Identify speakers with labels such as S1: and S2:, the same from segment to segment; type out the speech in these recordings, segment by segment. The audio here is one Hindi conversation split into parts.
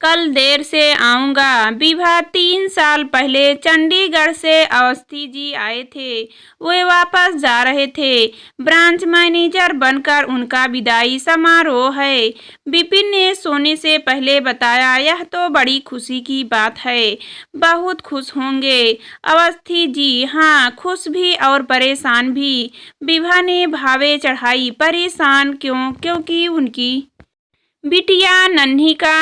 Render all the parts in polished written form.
S1: कल देर से आऊँगा। विभा 3 साल पहले चंडीगढ़ से अवस्थी जी आए थे। वे वापस जा रहे थे। ब्रांच मैनेजर बनकर उनका विदाई समारोह है। विपिन ने सोने से पहले बताया, यह तो बड़ी खुशी की बात है। बहुत खुश होंगे अवस्थी जी। हाँ, खुश भी और परेशान भी। विभा ने भावे चढ़ाई। परेशान क्यों? क्योंकि उनकी बिटिया नन्ही का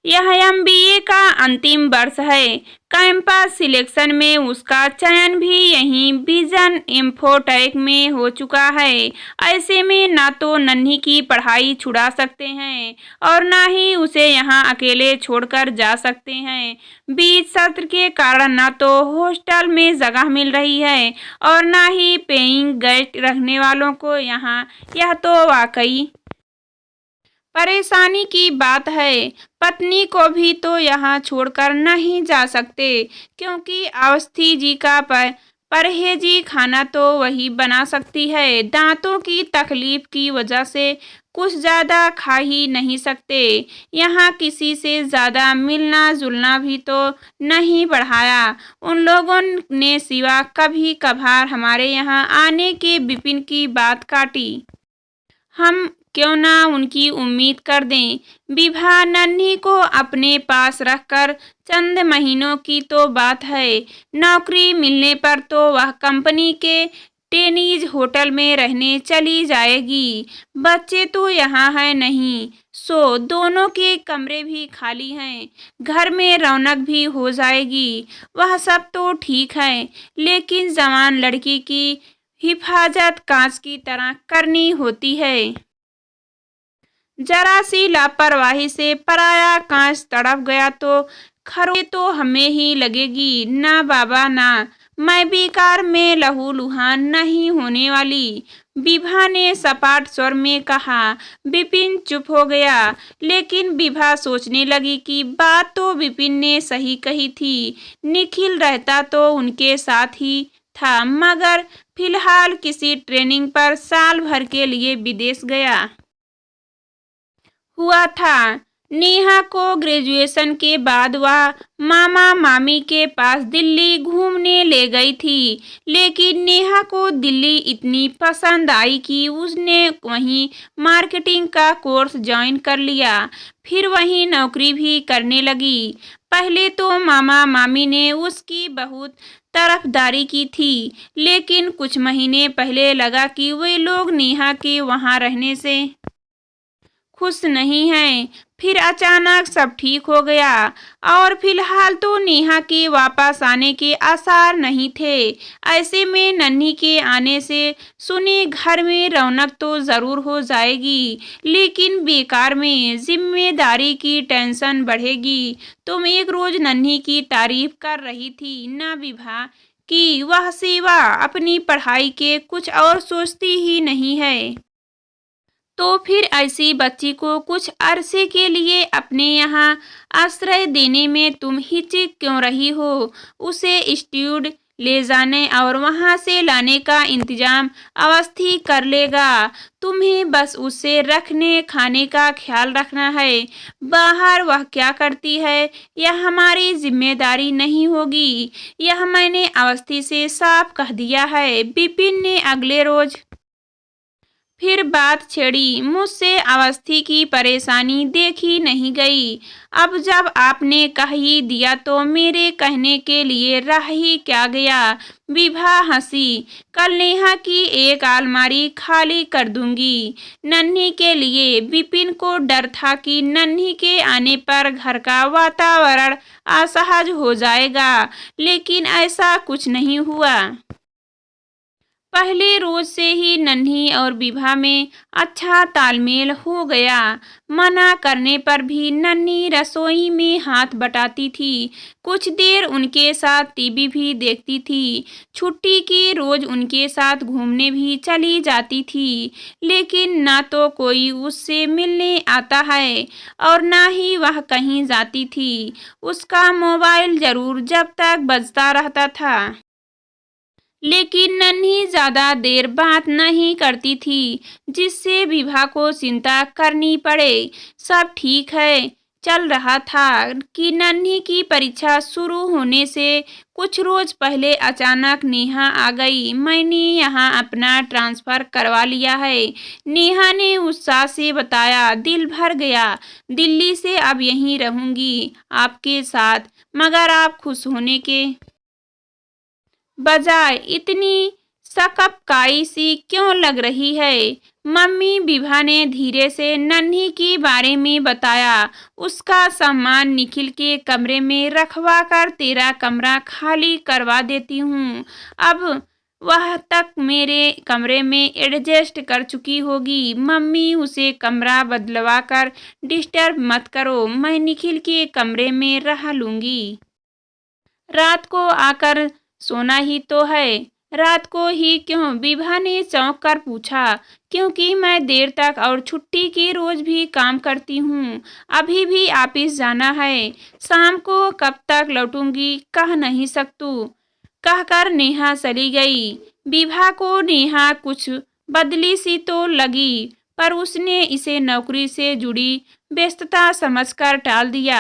S1: यह एमबीए का अंतिम वर्ष है। कैंपस सिलेक्शन में उसका चयन भी यहीं विजन इंफोटेक में हो चुका है। ऐसे में ना तो नन्ही की पढ़ाई छुड़ा सकते हैं और ना ही उसे यहाँ अकेले छोड़कर जा सकते हैं। बीच सत्र के कारण ना तो हॉस्टल में जगह मिल रही है और ना ही पेइंग गेस्ट रखने वालों को यहाँ। यह तो वाकई परेशानी की बात है। पत्नी को भी तो यहाँ छोड़कर नहीं जा सकते, क्योंकि अवस्थी जी का परहेजी खाना तो वही बना सकती है। दांतों की तकलीफ की वजह से कुछ ज़्यादा खा ही नहीं सकते। यहाँ किसी से ज़्यादा मिलना जुलना भी तो नहीं बढ़ाया उन लोगों ने, सिवा कभी कभार हमारे यहाँ आने के। विपिन की बात काटी। हम क्यों ना उनकी उम्मीद कर दें। विभा नन्ही को अपने पास रखकर चंद महीनों की तो बात है। नौकरी मिलने पर तो वह कंपनी के टेनिज होटल में रहने चली जाएगी। बच्चे तो यहाँ है नहीं, सो दोनों के कमरे भी खाली हैं। घर में रौनक भी हो जाएगी। वह सब तो ठीक है, लेकिन जवान लड़की की हिफाजत कांच की तरह करनी होती है। जरा सी लापरवाही से पराया कांच तड़प गया तो खरोंच तो हमें ही लगेगी। ना बाबा ना, मैं बेकार में लहूलुहान नहीं होने वाली, विभा ने सपाट स्वर में कहा। विपिन चुप हो गया, लेकिन विभा सोचने लगी कि बात तो विपिन ने सही कही थी। निखिल रहता तो उनके साथ ही था, मगर फिलहाल किसी ट्रेनिंग पर साल भर के लिए विदेश गया हुआ था। नेहा को ग्रेजुएशन के बाद वह मामा मामी के पास दिल्ली घूमने ले गई थी, लेकिन नेहा को दिल्ली इतनी पसंद आई कि उसने वहीं मार्केटिंग का कोर्स ज्वाइन कर लिया। फिर वहीं नौकरी भी करने लगी। पहले तो मामा मामी ने उसकी बहुत तरफदारी की थी, लेकिन कुछ महीने पहले लगा कि वे लोग नेहा के वहां रहने से खुश नहीं हैं। फिर अचानक सब ठीक हो गया और फिलहाल तो नेहा के वापस आने के आसार नहीं थे। ऐसे में नन्ही के आने से सुने घर में रौनक तो जरूर हो जाएगी, लेकिन बेकार में जिम्मेदारी की टेंशन बढ़ेगी। तुम एक रोज नन्ही की तारीफ कर रही थी ना विभा, कि वह सेवा अपनी पढ़ाई के कुछ और सोचती ही नहीं है। तो फिर ऐसी बच्ची को कुछ अरसे के लिए अपने यहाँ आश्रय देने में तुम हिचक क्यों रही हो? उसे इंस्टीट्यूट ले जाने और वहाँ से लाने का इंतजाम अवस्थी कर लेगा। तुम्हें बस उसे रखने खाने का ख्याल रखना है। बाहर वह क्या करती है यह हमारी जिम्मेदारी नहीं होगी। यह मैंने अवस्थी से साफ कह दिया है। विपिन ने अगले रोज फिर बात छेड़ी। मुझसे अवस्थी की परेशानी देखी नहीं गई। अब जब आपने कह ही दिया तो मेरे कहने के लिए रह ही क्या गया। विभा हंसी। कल नेहा की एक अलमारी खाली कर दूंगी नन्ही के लिए। विपिन को डर था कि नन्ही के आने पर घर का वातावरण असहज हो जाएगा, लेकिन ऐसा कुछ नहीं हुआ। पहले रोज से ही नन्ही और विभा में अच्छा तालमेल हो गया। मना करने पर भी नन्ही रसोई में हाथ बटाती थी। कुछ देर उनके साथ टीवी भी देखती थी। छुट्टी की रोज उनके साथ घूमने भी चली जाती थी, लेकिन ना तो कोई उससे मिलने आता है और ना ही वह कहीं जाती थी। उसका मोबाइल जरूर जब तक बजता रहता था, लेकिन नन्ही ज्यादा देर बात नहीं करती थी, जिससे विभा को चिंता करनी पड़े। सब ठीक है, चल रहा था कि नन्ही की परीक्षा शुरू होने से कुछ रोज पहले अचानक नेहा आ गई। मैंने यहाँ अपना ट्रांसफर करवा लिया है, नेहा ने उत्साह से बताया। दिल भर गया। दिल्ली से अब यहीं रहूंगी आपके साथ। मगर आप खुश होने के बजाय इतनी सकपकाई सी क्यों लग रही है? मम्मी, विभा ने धीरे से नन्ही के बारे में बताया। उसका सामान निखिल के कमरे में रखवा कर तेरा कमरा खाली करवा देती हूँ। अब वह तक मेरे कमरे में एडजस्ट कर चुकी होगी। मम्मी, उसे कमरा बदलवा कर डिस्टर्ब मत करो, मैं निखिल के कमरे में रह लूँगी। रात को आकर सोना ही तो है। रात को ही क्यों? विभा ने चौंक कर पूछा। क्योंकि मैं देर तक और छुट्टी के रोज भी काम करती हूँ। अभी भी ऑफिस जाना है। शाम को कब तक लौटूंगी कह नहीं सकतू, कहकर नेहा चली गई। विभा को नेहा कुछ बदली सी तो लगी, पर उसने इसे नौकरी से जुड़ी व्यस्तता समझकर टाल दिया।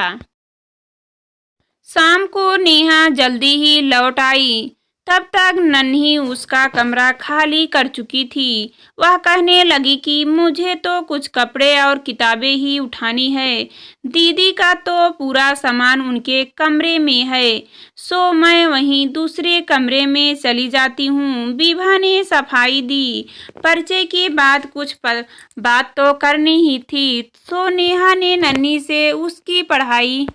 S1: शाम को नेहा जल्दी ही लौट आई। तब तक नन्ही उसका कमरा खाली कर चुकी थी। वह कहने लगी कि मुझे तो कुछ कपड़े और किताबें ही उठानी है। दीदी का तो पूरा सामान उनके कमरे में है, सो मैं वहीं दूसरे कमरे में चली जाती हूँ। विभा ने सफाई दी। परिचय के बाद कुछ बात तो करनी ही थी, सो नेहा ने नन्ही से उसकी पढ़ाई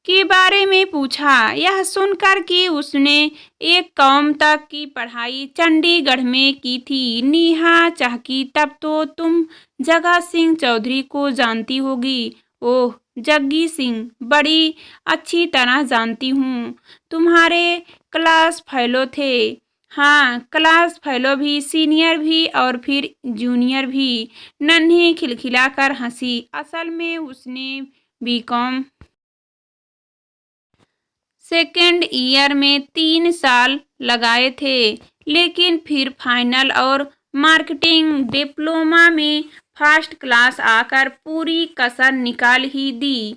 S1: के बारे में पूछा। यह सुनकर कि उसने एक कौम तक की पढ़ाई चंडीगढ़ में की थी, नेहा चहकी। तब तो तुम जगत सिंह चौधरी को जानती होगी। ओह, जग्गी सिंह, बड़ी अच्छी तरह जानती हूँ। तुम्हारे क्लास फेलो थे। हाँ, क्लास फेलो भी, सीनियर भी और फिर जूनियर भी। नन्ही खिलखिलाकर हंसी। असल में उसने बीकॉम सेकेंड ईयर में 3 साल लगाए थे, लेकिन फिर फाइनल और मार्केटिंग डिप्लोमा में फर्स्ट क्लास आकर पूरी कसर निकाल ही दी।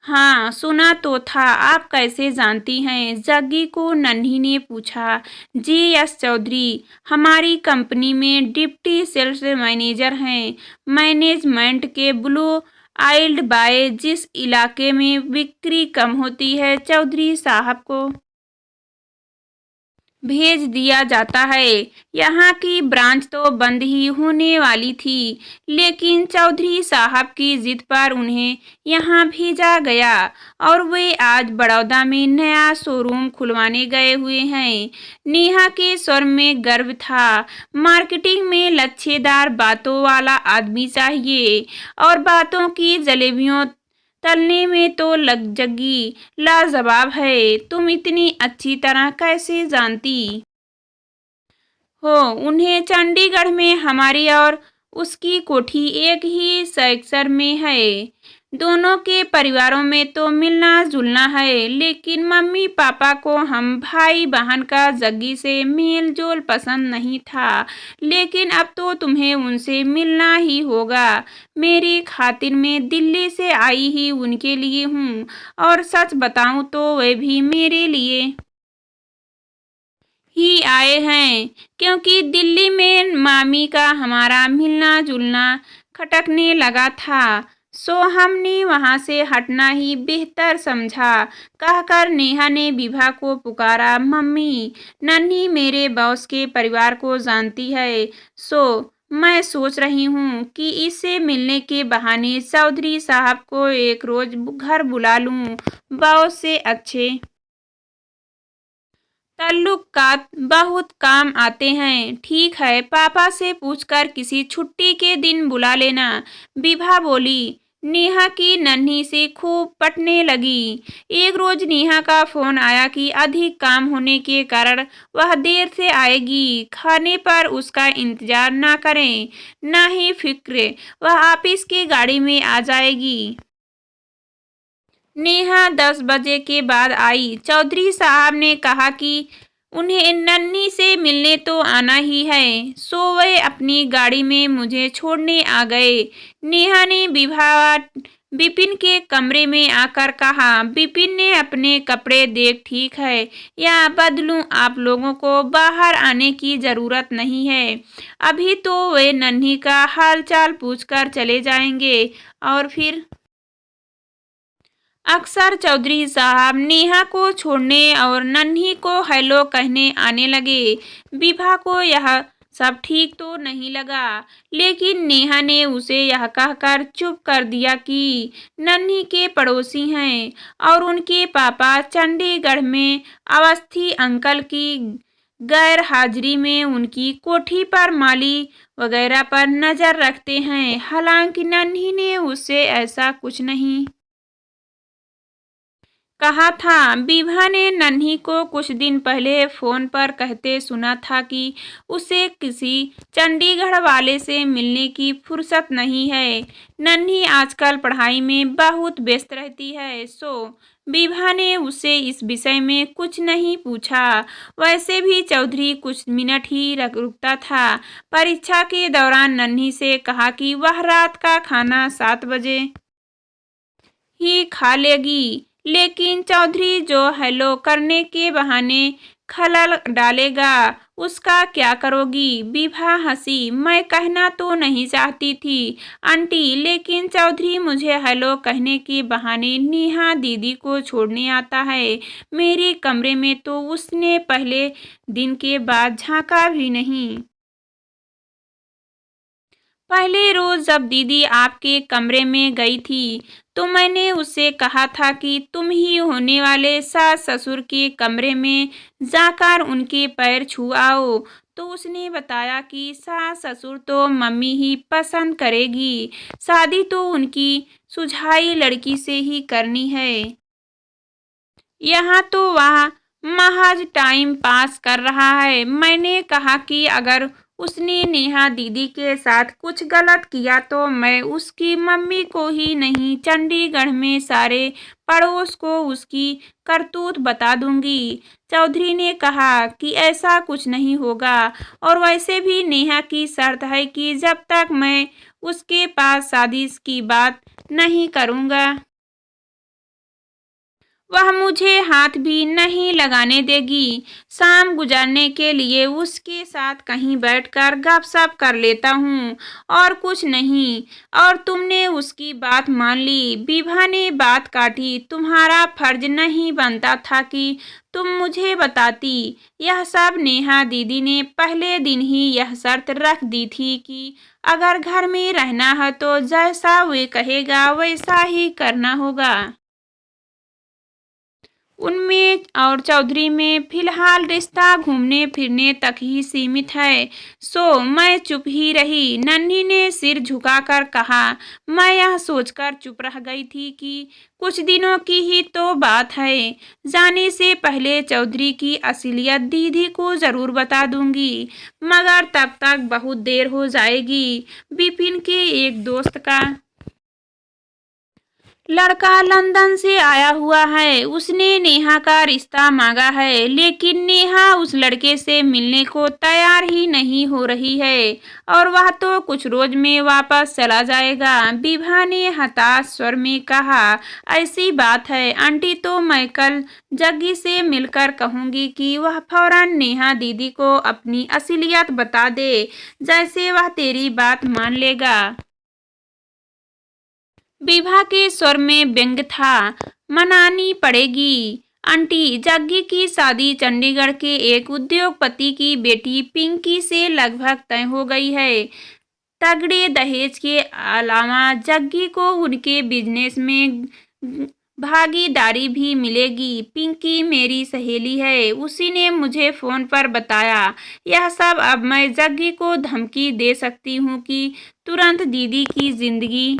S1: हाँ, सुना तो था। आप कैसे जानती हैं? जग्गी को नन्ही ने पूछा। जी, चौधरी हमारी कंपनी में डिप्टी सेल्स मैनेजर हैं। मैनेजमेंट के ब्लू आइल्ड बाय जिस इलाके में बिक्री कम होती है, चौधरी साहब को भेज दिया जाता है। यहाँ की ब्रांच तो बंद ही होने वाली थी, लेकिन चौधरी साहब की जिद पर उन्हें यहाँ भेजा गया और वे आज बड़ौदा में नया शोरूम खुलवाने गए हुए हैं। नेहा के स्वर में गर्व था। मार्केटिंग में लच्छेदार बातों वाला आदमी चाहिए, और बातों की जलेबियों तलने में तो जग्गी लाजवाब है। तुम इतनी अच्छी तरह कैसे जानती हो उन्हें? चंडीगढ़ में हमारी और उसकी कोठी एक ही सेक्टर में है। दोनों के परिवारों में तो मिलना जुलना है, लेकिन मम्मी पापा को हम भाई बहन का जग्गी से मेल जोल पसंद नहीं था। लेकिन अब तो तुम्हें उनसे मिलना ही होगा। मेरी खातिर में दिल्ली से आई ही उनके लिए हूँ, और सच बताऊँ तो वे भी मेरे लिए ही आए हैं, क्योंकि दिल्ली में मामी का हमारा मिलना जुलना खटकने लगा था, सो हमने वहां से हटना ही बेहतर समझा, कहकर नेहा ने विभा को पुकारा। मम्मी, नन्ही मेरे बॉस के परिवार को जानती है, सो मैं सोच रही हूँ कि इससे मिलने के बहाने चौधरी साहब को एक रोज घर बुला लूँ। बॉस से अच्छे ताल्लुकात बहुत काम आते हैं। ठीक है, पापा से पूछकर किसी छुट्टी के दिन बुला लेना, विभा बोली। नेहा की नन्ही से खूब पटने लगी। एक रोज नेहा का फोन आया कि अधिक काम होने के कारण वह देर से आएगी। खाने पर उसका इंतजार ना करें, ना ही फिक्र, वह ऑफिस की गाड़ी में आ जाएगी। नेहा 10 बजे के बाद आई। चौधरी साहब ने कहा कि उन्हें नन्ही से मिलने तो आना ही है। सो वे अपनी गाड़ी में मुझे छोड़ने आ गए। नेहा ने विपिन के कमरे में आकर कहा। विपिन ने अपने कपड़े देख, ठीक है या बदलूं? आप लोगों को बाहर आने की जरूरत नहीं है। अभी तो वे नन्ही का हालचाल पूछकर चले जाएंगे और फिर अक्सर चौधरी साहब नेहा को छोड़ने और नन्ही को हेलो कहने आने लगे। विभा को यह सब ठीक तो नहीं लगा, लेकिन नेहा ने उसे यह कहकर चुप कर दिया कि नन्ही के पड़ोसी हैं और उनके पापा चंडीगढ़ में अवस्थी अंकल की गैर हाजिरी में उनकी कोठी पर माली वगैरह पर नजर रखते हैं। हालांकि नन्ही ने उससे ऐसा कुछ नहीं कहा था। विभा ने नन्ही को कुछ दिन पहले फोन पर कहते सुना था कि उसे किसी चंडीगढ़ वाले से मिलने की फुर्सत नहीं है। नन्ही आजकल पढ़ाई में बहुत व्यस्त रहती है। सो विभा ने उसे इस विषय में कुछ नहीं पूछा। वैसे भी चौधरी कुछ मिनट ही रुकता था। परीक्षा के दौरान नन्ही से कहा कि वह रात का खाना 7 बजे ही खा लेगी, लेकिन चौधरी जो हेलो करने के बहाने खलल डालेगा, उसका क्या करोगी? विभा हंसी। मैं कहना तो नहीं चाहती थी आंटी, लेकिन चौधरी मुझे हेलो कहने के बहाने नेहा दीदी को छोड़ने आता है। मेरे कमरे में तो उसने पहले दिन के बाद झांका भी नहीं। पहले रोज जब दीदी आपके कमरे में गई थी तो मैंने उससे कहा था कि तुम ही होने वाले सास ससुर के कमरे में जाकर उनके पैर छू आओ। तो उसने बताया कि सास ससुर तो मम्मी ही पसंद करेगी, शादी तो उनकी सुझाई लड़की से ही करनी है। यहाँ तो वह महज टाइम पास कर रहा है। मैंने कहा कि अगर उसने नेहा दीदी के साथ कुछ गलत किया तो मैं उसकी मम्मी को ही नहीं, चंडीगढ़ में सारे पड़ोस को उसकी करतूत बता दूंगी। चौधरी ने कहा कि ऐसा कुछ नहीं होगा, और वैसे भी नेहा की शर्त है कि जब तक मैं उसके पास शादी की बात नहीं करूंगा, वह मुझे हाथ भी नहीं लगाने देगी। शाम गुजारने के लिए उसके साथ कहीं बैठकर गपशप कर लेता हूँ, और कुछ नहीं। और तुमने उसकी बात मान ली? विभा ने बात काटी। तुम्हारा फर्ज नहीं बनता था कि तुम मुझे बताती? यह सब नेहा दीदी ने पहले दिन ही यह शर्त रख दी थी कि अगर घर में रहना है तो जैसा वे कहेगा वैसा ही करना होगा। उनमें और चौधरी में फिलहाल रिश्ता घूमने फिरने तक ही सीमित है। सो मैं चुप ही रही। नन्ही ने सिर झुकाकर कहा। मैं यह सोचकर चुप रह गई थी कि कुछ दिनों की ही तो बात है। जाने से पहले चौधरी की असलियत दीदी को जरूर बता दूंगी, मगर तब तक बहुत देर हो जाएगी। विपिन के एक दोस्त का लड़का लंदन से आया हुआ है। उसने नेहा का रिश्ता मांगा है, लेकिन नेहा उस लड़के से मिलने को तैयार ही नहीं हो रही है, और वह तो कुछ रोज में वापस चला जाएगा। विभा ने हताश स्वर में कहा। ऐसी बात है आंटी, तो मैं कल जग्गी से मिलकर कहूंगी कि वह फौरन नेहा दीदी को अपनी असलियत बता दे, जैसे वह तेरी बात मान लेगा। विभा के स्वर में व्यंग था। मनानी पड़ेगी आंटी। जग्गी की शादी चंडीगढ़ के एक उद्योगपति की बेटी पिंकी से लगभग तय हो गई है। तगड़े दहेज के अलावा जग्गी को उनके बिजनेस में भागीदारी भी मिलेगी। पिंकी मेरी सहेली है, उसी ने मुझे फोन पर बताया यह सब। अब मैं जग्गी को धमकी दे सकती हूँ कि तुरंत दीदी की जिंदगी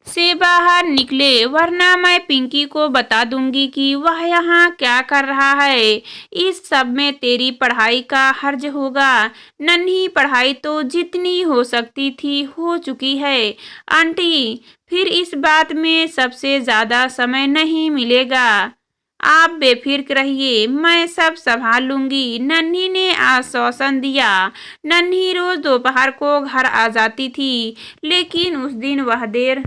S1: से बाहर निकले, वरना मैं पिंकी को बता दूंगी कि वह यहाँ क्या कर रहा है। इस सब में तेरी पढ़ाई का हर्ज होगा। नन्ही पढ़ाई तो जितनी हो सकती थी हो चुकी है आंटी। फिर इस बात में सबसे ज्यादा समय नहीं मिलेगा। आप बेफिक्र रहिए, मैं सब संभाल लूंगी, नन्ही ने आश्वासन दिया। नन्ही रोज दोपहर को घर आ जाती थी, लेकिन उस दिन वह देर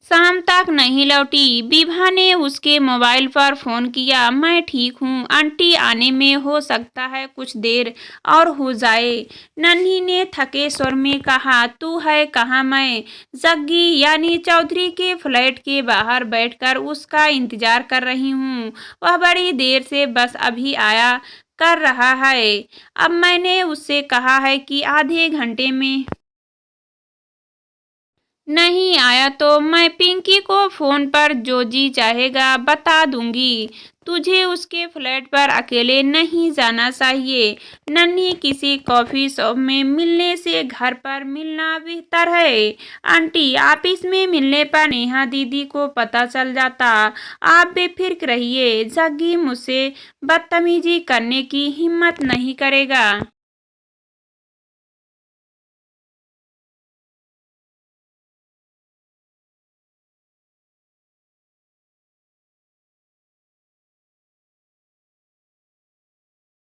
S1: शाम तक नहीं लौटी। विभा ने उसके मोबाइल पर फोन किया। मैं ठीक हूँ आंटी, आने में हो सकता है कुछ देर और हो जाए। नन्ही ने थके स्वर में कहा, तू है कहाँ? मैं जग्गी यानी चौधरी के फ्लैट के बाहर बैठकर उसका इंतजार कर रही हूँ। वह बड़ी देर से बस अभी आया कर रहा है। अब मैंने उससे कहा है कि आधे घंटे में नहीं आया तो मैं पिंकी को फ़ोन पर जो जी चाहेगा बता दूंगी। तुझे उसके फ्लैट पर अकेले नहीं जाना चाहिए। नन्ही, किसी कॉफ़ी शॉप में मिलने से घर पर मिलना बेहतर है। आंटी, ऑफिस में मिलने पर नेहा दीदी को पता चल जाता। आप बेफिक्र रहिए, जग्गी मुझसे बदतमीजी करने की हिम्मत नहीं करेगा।